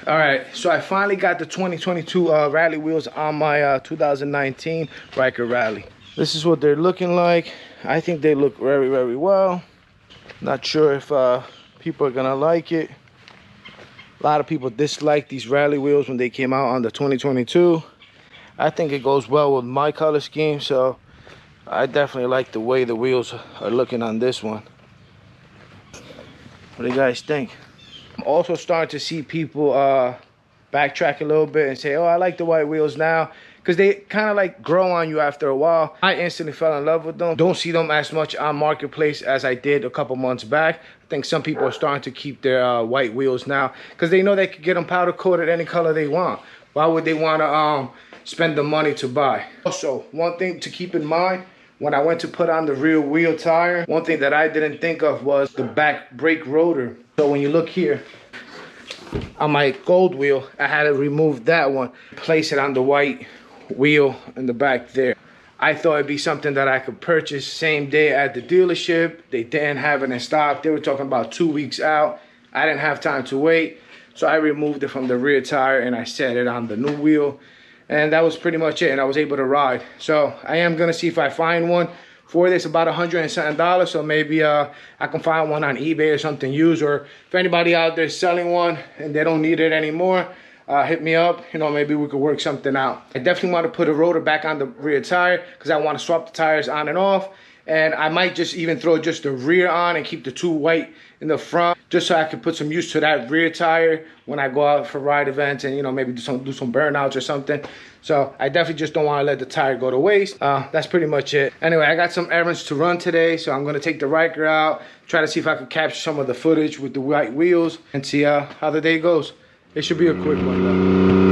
All right, so I finally got the 2022 rally wheels on my 2019 Ryker Rally. This is what they're looking like. I think they look very, very well. Not sure if people are gonna like it. A lot of people disliked these rally wheels when they came out on the 2022. I think it goes well with my color scheme, so I definitely like the way the wheels are looking on this one. What do you guys think? I'm also starting to see people backtrack a little bit and say, oh, I like the white wheels now, because they kind of like grow on you after a while. I instantly fell in love with them. Don't see them as much on Marketplace as I did a couple months back. I think some people are starting to keep their white wheels now because they know they could get them powder coated any color they want. Why would they want to spend the money to buy? Also, one thing to keep in mind, when I went to put on the rear wheel tire, one thing that I didn't think of was the back brake rotor. So when you look here, on my gold wheel, I had to remove that one, place it on the white wheel in the back there. I thought it'd be something that I could purchase same day at the dealership. They didn't have it in stock. They were talking about 2 weeks out. I didn't have time to wait, so I removed it from the rear tire and I set it on the new wheel. And that was pretty much it, and I was able to ride. So I am gonna see if I find one for this, about $100 and something. So maybe I can find one on eBay or something used, or if anybody out there is selling one and they don't need it anymore, hit me up. You know, maybe we could work something out. I definitely want to put a rotor back on the rear tire because I want to swap the tires on and off. And I might just even throw just the rear on and keep the two white in the front, just so I can put some use to that rear tire when I go out for ride events and, you know, maybe do some burnouts or something. So I definitely just don't want to let the tire go to waste. That's pretty much it. Anyway, I got some errands to run today, so I'm going to take the Ryker out, try to see if I can capture some of the footage with the white wheels and see how the day goes. It should be a quick one though.